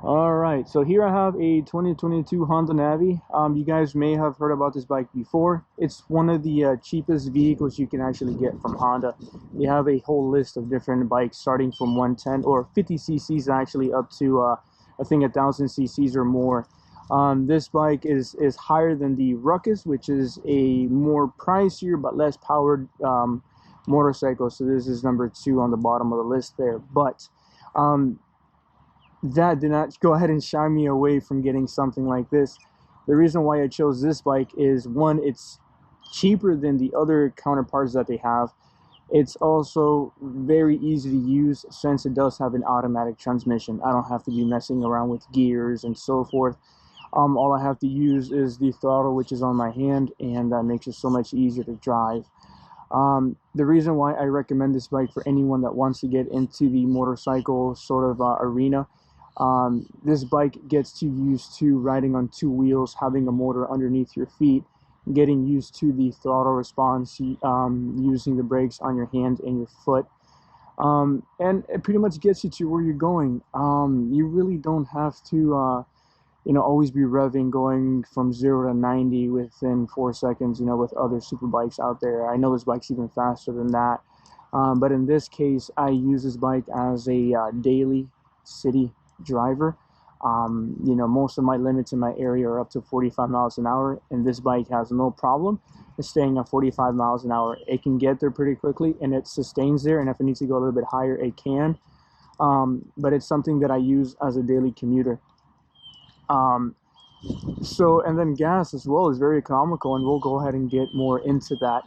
All right, so here I have a 2022 Honda Navi. You guys may have heard about this bike before. It's one of the cheapest vehicles you can actually get from Honda. They have a whole list of different bikes starting from 110 or 50 cc's actually up to I think 1,000 cc's or more. This bike is higher than the Ruckus, which is a more pricier but less powered motorcycle. So this is number two on the bottom of the list there. But that did not go ahead and shy me away from getting something like this. The reason why I chose this bike is, one, it's cheaper than the other counterparts that they have. It's also very easy to use since it does have an automatic transmission. I don't have to be messing around with gears and so forth. All I have to use is the throttle, which is on my hand, and that makes it so much easier to drive. The reason why I recommend this bike for anyone that wants to get into the motorcycle sort of arena, this bike gets you used to riding on two wheels, having a motor underneath your feet, getting used to the throttle response, using the brakes on your hand and your foot. And it pretty much gets you to where you're going. You really don't have to, always be revving going from 0 to 90 within 4 seconds, with other super bikes out there. I know this bike's even faster than that. But in this case, I use this bike as a daily city driver. Most of my limits in my area are up to 45 miles an hour, and this bike has no problem staying at 45 miles an hour. It can get there pretty quickly, and it sustains there, and if it needs to go a little bit higher, it can. But it's something that I use as a daily commuter. And then gas as well is very economical, and we'll go ahead and get more into that.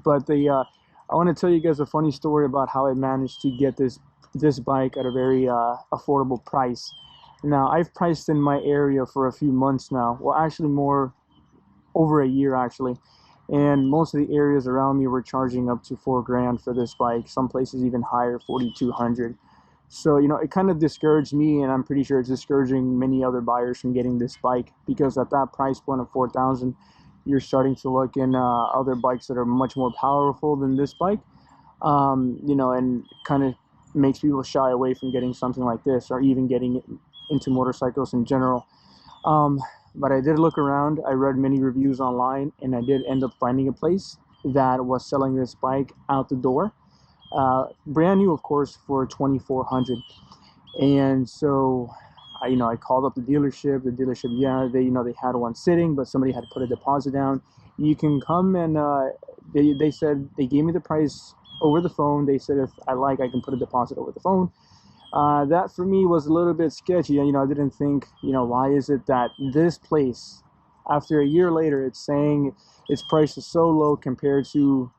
But I want to tell you guys a funny story about how I managed to get this bike at a very affordable price. Now, I've priced in my area for a few months now. Well, actually more over a year actually. And most of the areas around me were charging up to $4,000 for this bike. Some places even higher, 4,200. So, it kind of discouraged me, and I'm pretty sure it's discouraging many other buyers from getting this bike, because at that price point of 4,000, you're starting to look in other bikes that are much more powerful than this bike. And kind of makes people shy away from getting something like this, or even getting into motorcycles in general. But I did look around. I read many reviews online, and I did end up finding a place that was selling this bike out the door. Brand new, of course, for 2,400. And so I called up the dealership. The dealership, yeah, they had one sitting, but somebody had to put a deposit down. You can come, and they said, they gave me the price over the phone. They said if I can put a deposit over the phone. That for me was a little bit sketchy. I didn't think, why is it that this place, after a year later, it's saying its price is so low compared to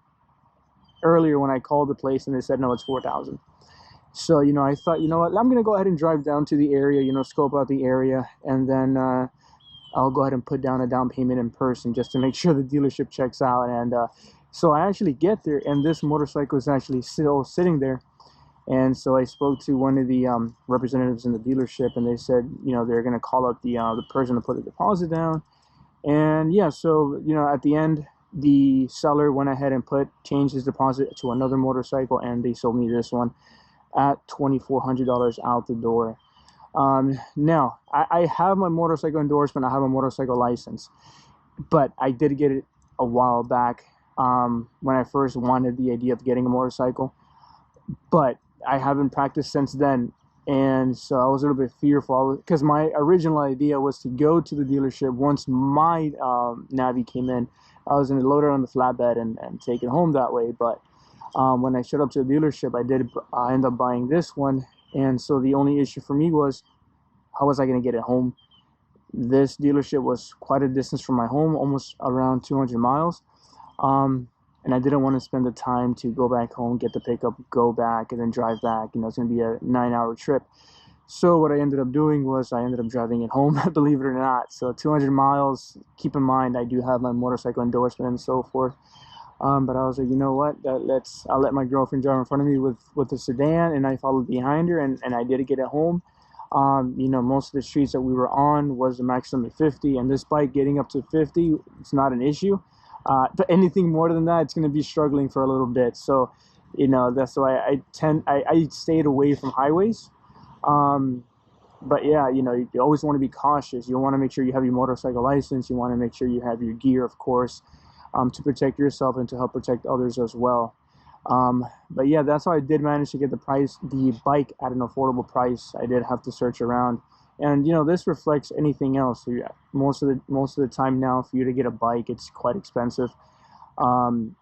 earlier when I called the place and they said, no, it's 4,000. So, I thought, what, I'm going to go ahead and drive down to the area, scope out the area, and then I'll go ahead and put down a down payment in person just to make sure the dealership checks out. And so I actually get there, and this motorcycle is actually still sitting there. And so I spoke to one of the representatives in the dealership, and they said, they're going to call up the person to put the deposit down. And yeah, so, at the end, the seller went ahead and changed his deposit to another motorcycle, and they sold me this one at $2,400 out the door. Now, I have my motorcycle endorsement. I have a motorcycle license, but I did get it a while back when I first wanted the idea of getting a motorcycle. But I haven't practiced since then, and so I was a little bit fearful, because my original idea was to go to the dealership once my Navi came in. I was going to load it on the flatbed and take it home that way. But when I showed up to the dealership, I ended up buying this one. And so the only issue for me was, how was I going to get it home? This dealership was quite a distance from my home, almost around 200 miles. And I didn't want to spend the time to go back home, get the pickup, go back, and then drive back. It's going to be a 9-hour trip. So what I ended up doing was I ended up driving it home, believe it or not. So 200 miles, keep in mind, I do have my motorcycle endorsement and so forth. But I was like, you know what, I'll let my girlfriend drive in front of me with the sedan, and I followed behind her, and I did get it home. Most of the streets that we were on was a maximum of 50, and this bike getting up to 50, it's not an issue. But anything more than that, it's going to be struggling for a little bit. So, that's why I stayed away from highways. But yeah, you know, you always want to be cautious. You want to make sure you have your motorcycle license. You want to make sure you have your gear, of course, to protect yourself and to help protect others as well. But yeah, that's how I did manage to get the bike at an affordable price. I did have to search around, and you know, this reflects anything else. Most of the time now, for you to get a bike, it's quite expensive. Um,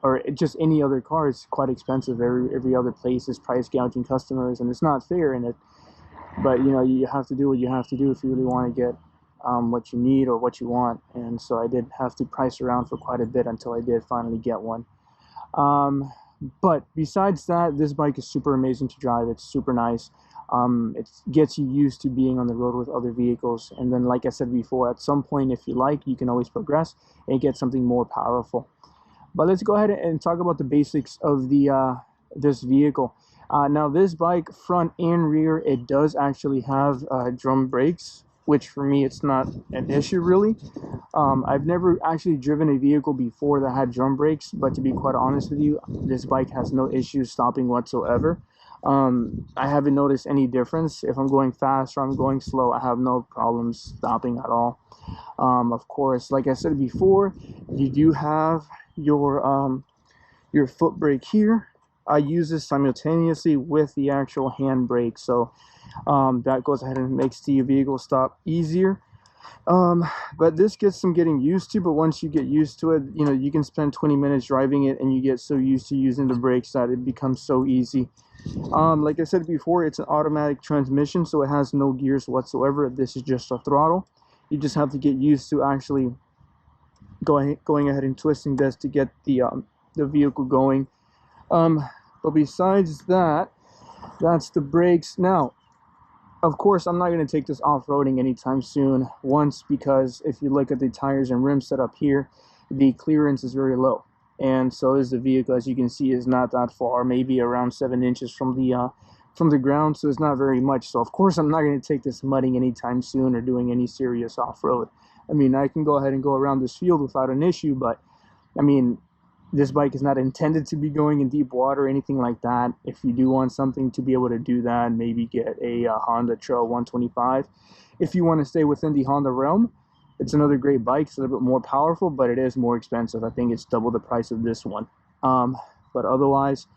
or just any other car is quite expensive. Every other place is price gouging customers, and it's not fair. And it, but you know, you have to do what you have to do if you really want to get what you need or what you want. And so I did have to price around for quite a bit until I did finally get one. Um, but besides that, this bike is super amazing to drive. It's super nice. It gets you used to being on the road with other vehicles. And then, like I said before, at some point, if you like, you can always progress and get something more powerful. But let's go ahead and talk about the basics of the this vehicle. Now, this bike, front and rear, it does actually have drum brakes, which for me, it's not an issue really. I've never actually driven a vehicle before that had drum brakes, but to be quite honest with you, this bike has no issues stopping whatsoever. I haven't noticed any difference. If I'm going fast or I'm going slow, I have no problems stopping at all. Of course, like I said before, you do have your foot brake here. I use this simultaneously with the actual hand brake, so that goes ahead and makes the vehicle stop easier. Um, but this gets some getting used to, but once you get used to it, you know, you can spend 20 minutes driving it and you get so used to using the brakes that it becomes so easy. Like I said before, it's an automatic transmission, so it has no gears whatsoever. This is just a throttle. You just have to get used to actually going ahead and twisting this to get the vehicle going. But besides that, that's the brakes. Now, of course, I'm not going to take this off-roading anytime soon. Once, because if you look at the tires and rim setup here, the clearance is very low, and so is the vehicle. As you can see, is not that far, maybe around 7 inches from the ground. So it's not very much. So of course, I'm not going to take this mudding anytime soon or doing any serious off-road. I mean, I can go ahead and go around this field without an issue, but I mean, this bike is not intended to be going in deep water or anything like that. If you do want something to be able to do that, maybe get a Honda Trail 125. If you want to stay within the Honda realm, it's another great bike. It's a little bit more powerful, but it is more expensive. I think it's double the price of this one. But otherwise,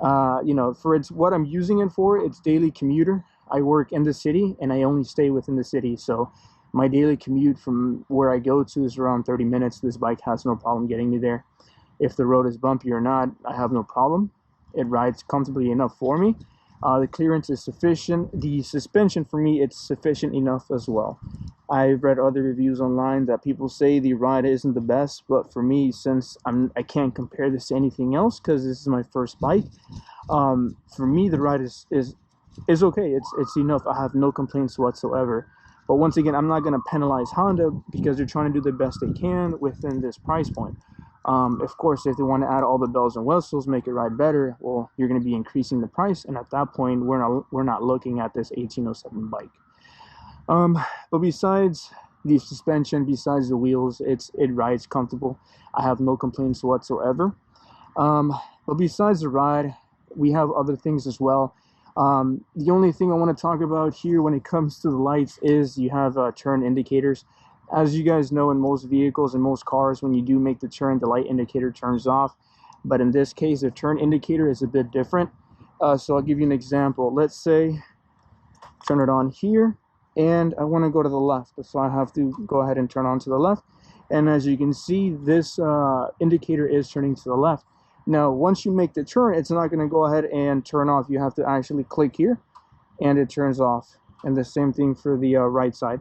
you know, for what I'm using it for, it's daily commuter. I work in the city and I only stay within the city. So my daily commute from where I go to is around 30 minutes. This bike has no problem getting me there. If the road is bumpy or not, I have no problem. It rides comfortably enough for me. The clearance is sufficient. The suspension for me, it's sufficient enough as well. I've read other reviews online that people say the ride isn't the best, but for me, since I can't compare this to anything else because this is my first bike, for me the ride is okay. It's enough. I have no complaints whatsoever. But once again, I'm not going to penalize Honda because they're trying to do the best they can within this price point. Of course, if they want to add all the bells and whistles, make it ride better, well, you're going to be increasing the price, and at that point, we're not looking at this 1807 bike. But besides the suspension, besides the wheels, it rides comfortable. I have no complaints whatsoever. But besides the ride, we have other things as well. The only thing I want to talk about here when it comes to the lights is you have turn indicators. As you guys know, in most vehicles and most cars, when you do make the turn, the light indicator turns off. But in this case, the turn indicator is a bit different. So I'll give you an example. Let's say, turn it on here, and I want to go to the left. So I have to go ahead and turn on to the left. And as you can see, this indicator is turning to the left. Now, once you make the turn, it's not going to go ahead and turn off. You have to actually click here, and it turns off. And the same thing for the right side.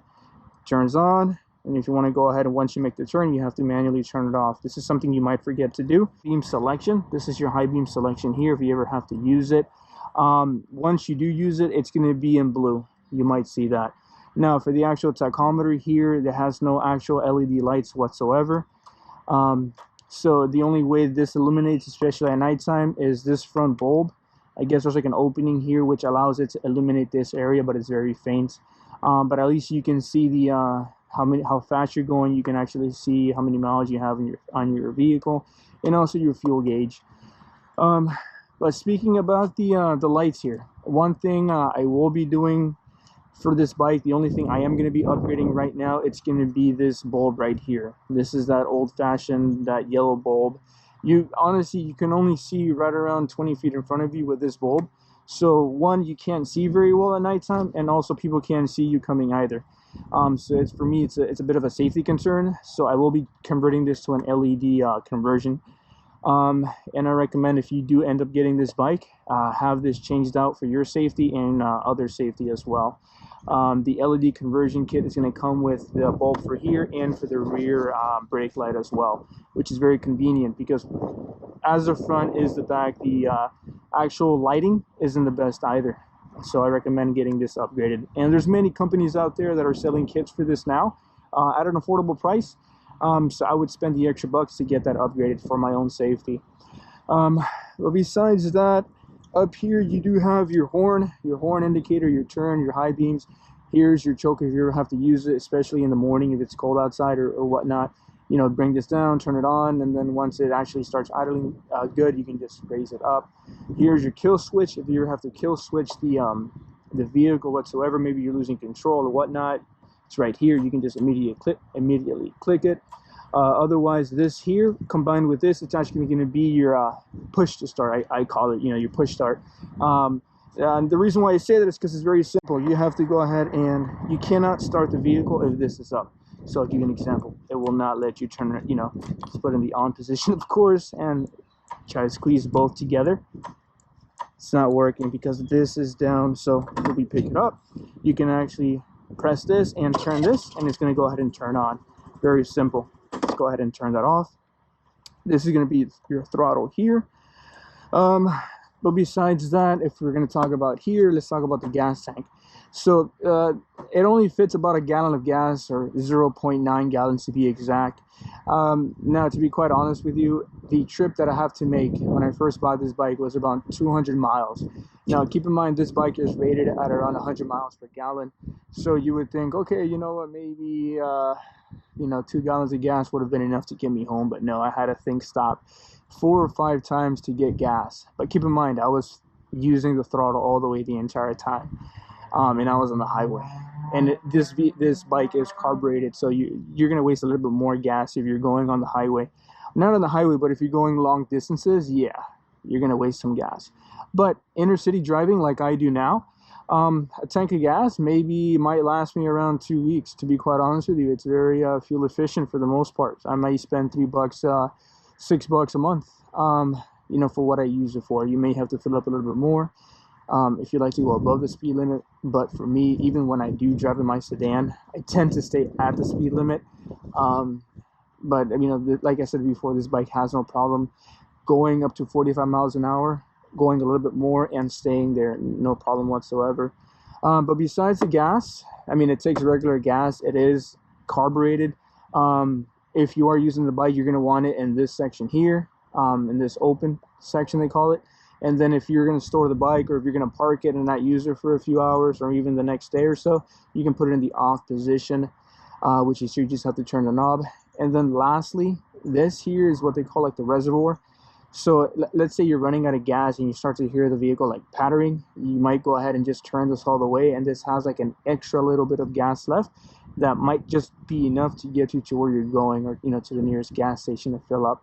Turns on. And if you want to go ahead and once you make the turn, you have to manually turn it off. This is something you might forget to do. Beam selection. This is your high beam selection here if you ever have to use it. Once you do use it, it's going to be in blue. You might see that. Now, for the actual tachometer here, it has no actual LED lights whatsoever. So the only way this illuminates, especially at nighttime, is this front bulb. I guess there's like an opening here which allows it to illuminate this area, but it's very faint. But at least you can see the how fast you're going. You can actually see how many miles you have on your vehicle, and also your fuel gauge. But speaking about the lights here, one thing I will be doing For this bike, the only thing I am going to be upgrading right now, it's going to be this bulb right here. This is that old-fashioned, that yellow bulb. You honestly, you can only see right around 20 feet in front of you with this bulb. So one, you can't see very well at nighttime, and also people can't see you coming either. So it's, for me, it's a bit of a safety concern. So I will be converting this to an LED conversion. And I recommend, if you do end up getting this bike, have this changed out for your safety and other safety as well. The LED conversion kit is going to come with the bulb for here and for the rear brake light as well, which is very convenient, because as the front is the back, the actual lighting isn't the best either. So I recommend getting this upgraded. And there's many companies out there that are selling kits for this now at an affordable price. So I would spend the extra bucks to get that upgraded for my own safety. But besides that, up here you do have your horn indicator, your turn, your high beams. Here's your choke if you ever have to use it, especially in the morning if it's cold outside or whatnot. You know, bring this down, turn it on, and then once it actually starts idling good, you can just raise it up. Here's your kill switch if you ever have to kill switch the vehicle whatsoever. Maybe you're losing control or whatnot. It's right here. You can just immediately click it. Otherwise, this here combined with this, it's actually going to be your push to start. I call it, you know, your push start. And the reason why I say that is because it's very simple. You have to go ahead and you cannot start the vehicle if this is up. So I'll give you an example. It will not let you turn it, you know, just put in the on position, of course, and try to squeeze both together. It's not working because this is down. So if we pick it up, you can actually press this and turn this, and it's going to go ahead and turn on. Very simple. Let's go ahead and turn that off. This is going to be your throttle here. But besides that, if we're going to talk about here, let's talk about the gas tank. So it only fits about a gallon of gas, or 0.9 gallons to be exact. Now, to be quite honest with you, the trip that I have to make when I first bought this bike was about 200 miles. Now, keep in mind, this bike is rated at around 100 miles per gallon. So you would think, okay, you know what, maybe, you know, 2 gallons of gas would have been enough to get me home. But no, I had to think stop 4 or 5 times to get gas. But keep in mind, I was using the throttle all the way the entire time. And I was on the highway. And this bike is carbureted, so you're going to waste a little bit more gas if you're going on the highway. Not on the highway, but if you're going long distances, yeah, you're going to waste some gas. But inner city driving like I do now, a tank of gas might last me around 2 weeks, to be quite honest with you. It's very fuel efficient for the most part. I might spend $3, $6 a month, you know, for what I use it for. You may have to fill up a little bit more if you like to go above the speed limit. But for me, even when I do drive in my sedan, I tend to stay at the speed limit. But you know, like I said before, this bike has no problem going up to 45 miles an hour, going a little bit more, and staying there, no problem whatsoever. But besides the gas, I mean, it takes regular gas. It is carbureted. If you are using the bike, you're going to want it in this section here, in this open section, they call it. And then if you're going to store the bike, or if you're going to park it and not use it for a few hours or even the next day or so, you can put it in the off position, which is you just have to turn the knob. And then lastly, this here is what they call like the reservoir. So let's say you're running out of gas and you start to hear the vehicle like pattering. You might go ahead and just turn this all the way, and this has like an extra little bit of gas left that might just be enough to get you to where you're going, or you know, to the nearest gas station to fill up.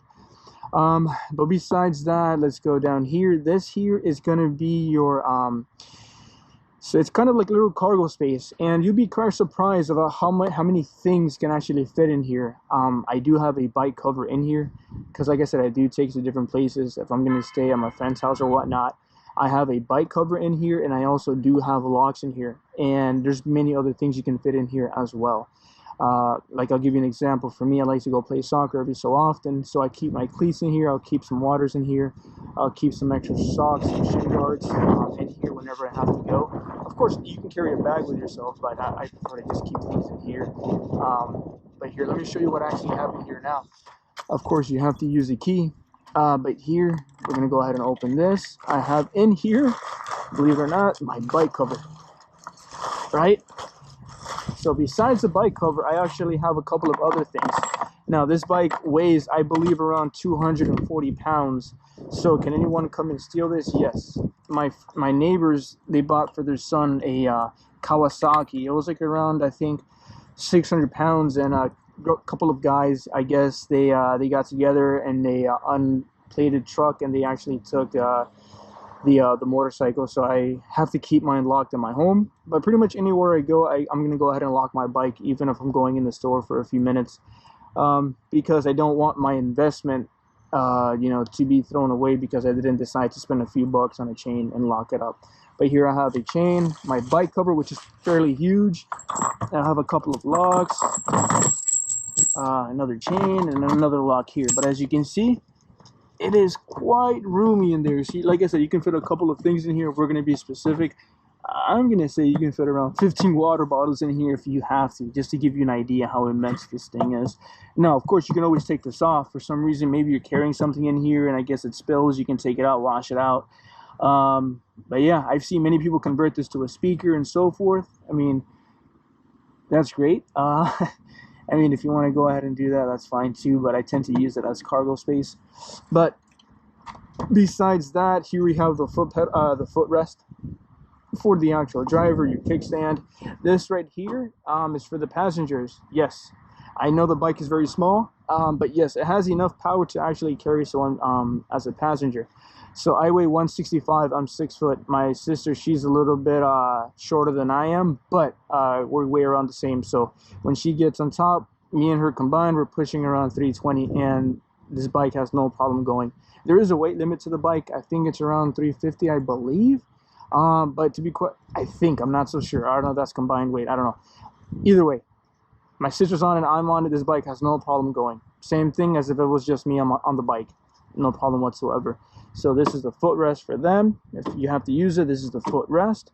But besides that, let's go down here. This here is going to be your so it's kind of like a little cargo space, and you'd be quite surprised about how many things can actually fit in here. I do have a bike cover in here because, like I said, I do take to different places. If I'm going to stay at my friend's house or whatnot, I have a bike cover in here, and I also do have locks in here, and there's many other things you can fit in here as well. Like, I'll give you an example. For me, I like to go play soccer every so often, so I keep my cleats in here. I'll keep some waters in here. I'll keep some extra socks and shin guards in here whenever I have to go. Of course, you can carry a bag with yourself, but I prefer to just keep things in here. But here, let me show you what I actually have in here now. Of course, you have to use a key. But here, we're going to go ahead and open this. I have in here, believe it or not, my bike cover, right? So besides the bike cover, I actually have a couple of other things. Now this bike weighs, I believe, around 240 pounds. So can anyone come and steal this? Yes. My neighbors, they bought for their son a Kawasaki. It was like around, I think, 600 pounds, and a couple of guys, I guess, they got together and they unplated truck, and they actually took the motorcycle. So I have to keep mine locked in my home. But pretty much anywhere I go, I'm gonna go ahead and lock my bike, even if I'm going in the store for a few minutes, because I don't want my investment, to be thrown away because I didn't decide to spend a few bucks on a chain and lock it up. But here I have a chain, my bike cover, which is fairly huge. I have a couple of locks, another chain, and another lock here. But as you can see, it is quite roomy in there. See, like I said, you can fit a couple of things in here. If we're going to be specific, I'm going to say you can fit around 15 water bottles in here if you have to, just to give you an idea how immense this thing is. Now, of course, you can always take this off. For some reason, maybe you're carrying something in here and I guess it spills. You can take it out, wash it out. But yeah, I've seen many people convert this to a speaker and so forth. I mean, that's great. I mean, if you want to go ahead and do that, that's fine too, but I tend to use it as cargo space. But besides that, here we have the footrest for the actual driver, your kickstand. This right here is for the passengers. Yes, I know the bike is very small, but yes, it has enough power to actually carry someone as a passenger. So I weigh 165, I'm 6 foot. My sister, she's a little bit shorter than I am, but we weigh around the same. So when she gets on top, me and her combined, we're pushing around 320, and this bike has no problem going. There is a weight limit to the bike. I think it's around 350, I believe. But to be quite, I'm not so sure. I don't know if that's combined weight. I don't know. Either way, my sister's on it, I'm on it. This bike has no problem going. Same thing as if it was just me on the bike. No problem whatsoever. So this is the footrest for them. If you have to use it, this is the footrest.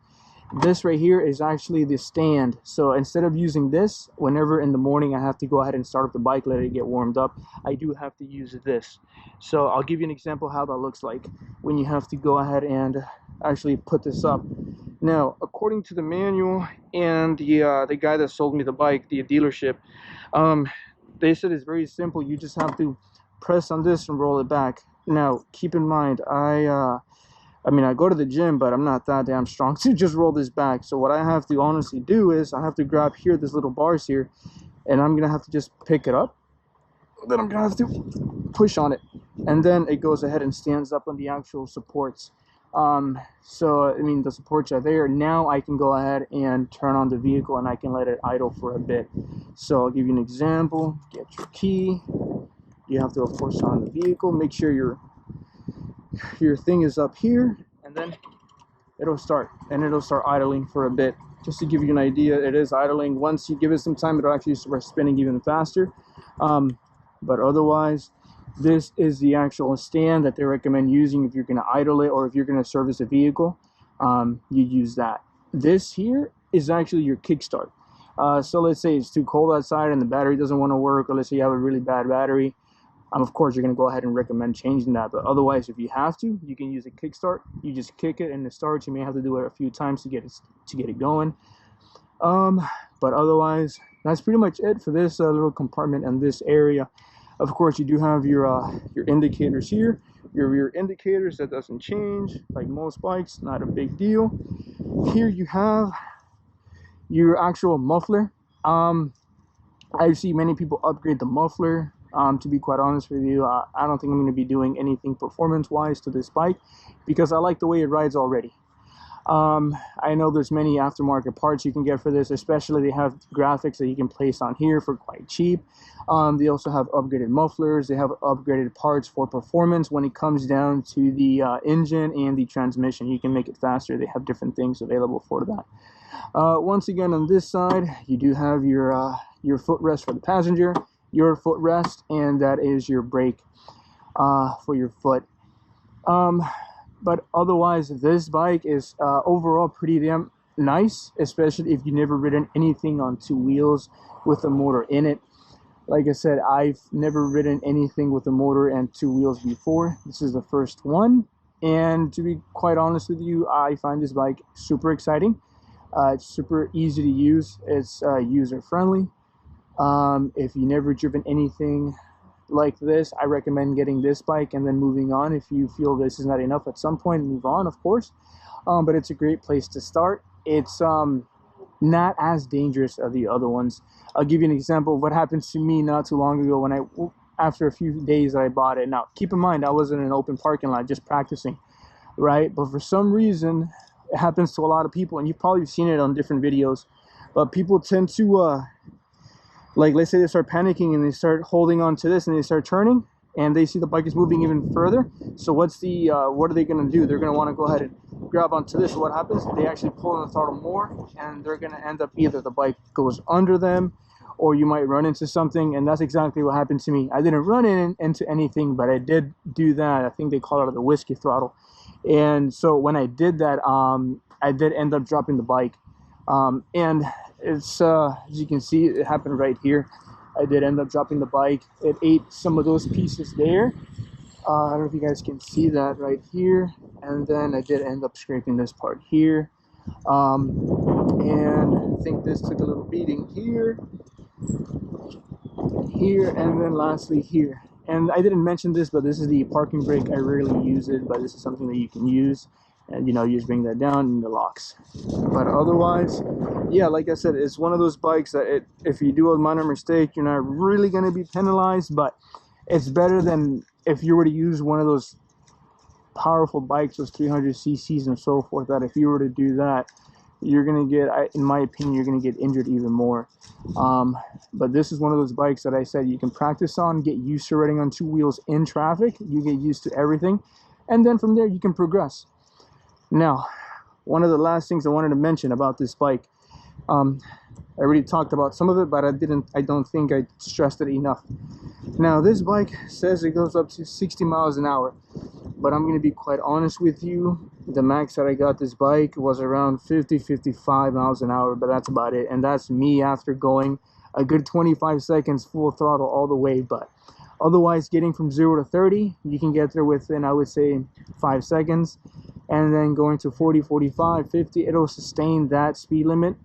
This right here is actually the stand. So instead of using this, whenever in the morning I have to go ahead and start up the bike, let it get warmed up, I do have to use this. So I'll give you an example how that looks like when you have to go ahead and actually put this up. Now, according to the manual and the guy that sold me the bike, the dealership, they said it's very simple. You just have to press on this and roll it back. Now, keep in mind, I mean, I go to the gym, but I'm not that damn strong to just roll this back. So what I have to honestly do is I have to grab here, this little bars here, and I'm going to have to just pick it up. Then I'm going to have to push on it. And then it goes ahead and stands up on the actual supports. So, I mean, the supports are there. Now I can go ahead and turn on the vehicle and I can let it idle for a bit. So I'll give you an example. Get your key. You have to, of course, turn on the vehicle. Make sure your thing is up here, and then it'll start, and it'll start idling for a bit. Just to give you an idea, it is idling. Once you give it some time, it'll actually start spinning even faster. But otherwise, this is the actual stand that they recommend using if you're going to idle it or if you're going to service a vehicle. You use that. This here is actually your kickstart. So let's say it's too cold outside and the battery doesn't want to work, or let's say you have a really bad battery. Of course, you're going to go ahead and recommend changing that. But otherwise, if you have to, you can use a kickstart. You just kick it and it starts. You may have to do it a few times to get it going. But otherwise, that's pretty much it for this little compartment and this area. Of course, you do have your indicators here. Your rear indicators, that doesn't change. Like most bikes, not a big deal. Here you have your actual muffler. I see many people upgrade the muffler. To be quite honest with you, I don't think I'm going to be doing anything performance-wise to this bike because I like the way it rides already. I know there's many aftermarket parts you can get for this, especially they have graphics that you can place on here for quite cheap. They also have upgraded mufflers. They have upgraded parts for performance when it comes down to the engine and the transmission. You can make it faster. They have different things available for that. Once again, on this side, you do have your footrest for the passenger, your footrest, and that is your brake for your foot. But otherwise, this bike is overall pretty damn nice, especially if you've never ridden anything on two wheels with a motor in it. Like I said, I've never ridden anything with a motor and two wheels before. This is the first one, and to be quite honest with you, I find this bike super exciting. It's super easy to use. It's user friendly. If you never driven anything like this, I recommend getting this bike and then moving on. If you feel this is not enough at some point, move on, of course. But it's a great place to start. It's not as dangerous as the other ones. I'll give you an example of what happened to me not too long ago when after a few days I bought it. Now, keep in mind, I was in an open parking lot just practicing, right? But for some reason, it happens to a lot of people, and you've probably seen it on different videos, but people tend to, like, let's say they start panicking and they start holding on to this and they start turning and they see the bike is moving even further. So what are they going to do? They're going to want to go ahead and grab onto this. So what happens? They actually pull on the throttle more, and they're going to end up either the bike goes under them, or you might run into something. And that's exactly what happened to me. I didn't run into anything, but I did do that. I think they call it the whiskey throttle. And so when I did that, I did end up dropping the bike. And it's as you can see, it happened right here. I did end up dropping the bike. It ate some of those pieces there. I don't know if you guys can see that right here. And then I did end up scraping this part here. And I think this took a little beating here, and then lastly here. And I didn't mention this, but this is the parking brake. I rarely use it, but this is something that you can use. And you just bring that down and the locks. But otherwise, yeah, like I said, it's one of those bikes that if you do a minor mistake, you're not really going to be penalized, but it's better than if you were to use one of those powerful bikes, those 300 cc's and so forth, that if you were to do that, you're going to get, in my opinion, you're going to get injured even more. But this is one of those bikes that I said you can practice on, get used to riding on two wheels in traffic. You get used to everything, and then from there you can progress. Now, one of the last things I wanted to mention about this bike, I already talked about some of it, but I don't think I stressed it enough. Now, this bike says it goes up to 60 miles an hour, but I'm going to be quite honest with you. The max that I got this bike was around 50-55 miles an hour, but that's about it. And that's me after going a good 25 seconds full throttle all the way. But otherwise, getting from 0 to 30, you can get there within, I would say, 5 seconds. And then going to 40, 45, 50, it'll sustain that speed limit,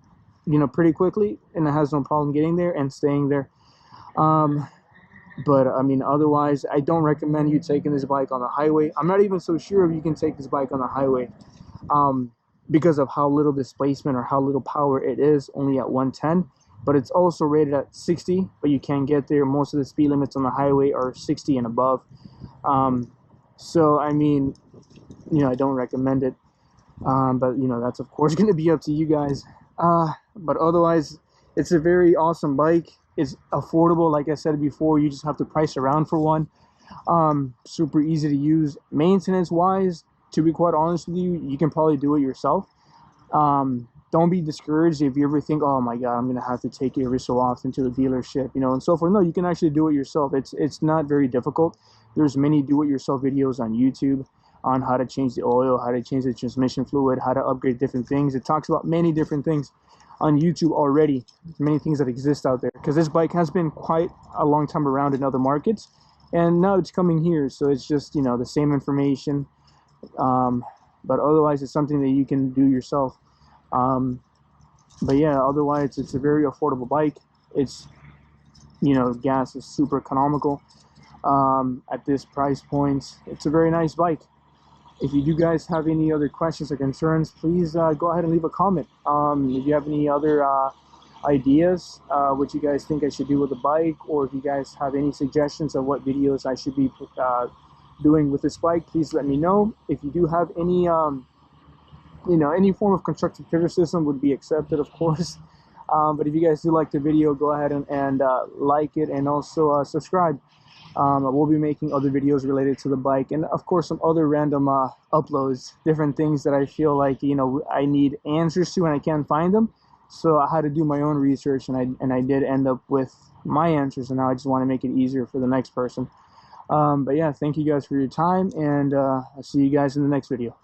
pretty quickly, and it has no problem getting there and staying there. But I mean, otherwise, I don't recommend you taking this bike on the highway. I'm not even so sure if you can take this bike on the highway, because of how little displacement or how little power it is, only at 110. But it's also rated at 60, but you can't get there. Most of the speed limits on the highway are 60 and above. So I mean, I don't recommend it. But that's of course going to be up to you guys. But otherwise, it's a very awesome bike. It's affordable. Like I said before, you just have to price around for one. Super easy to use. Maintenance wise, to be quite honest with you, you can probably do it yourself. Don't be discouraged if you ever think, oh my god, I'm gonna have to take it every so often to the dealership, and so forth. No, you can actually do it yourself. It's not very difficult. There's many do-it-yourself videos on YouTube on how to change the oil, how to change the transmission fluid, how to upgrade different things. It talks about many different things on YouTube already, many things that exist out there, because this bike has been quite a long time around in other markets, and now it's coming here, so it's just the same information, but otherwise it's something that you can do yourself. But yeah, otherwise it's a very affordable bike. It's gas is super economical at this price point. It's a very nice bike. If you do guys have any other questions or concerns, please go ahead and leave a comment. If you have any other ideas, what you guys think I should do with the bike, or if you guys have any suggestions of what videos I should be doing with this bike, please let me know. If you do have any, any form of constructive criticism would be accepted, of course. But if you guys do like the video, go ahead and like it, and also subscribe. We'll be making other videos related to the bike, and of course some other random uploads, different things that I feel like I need answers to and I can't find them. So I had to do my own research, and I did end up with my answers, and now I just want to make it easier for the next person. But yeah, thank you guys for your time, and I'll see you guys in the next video.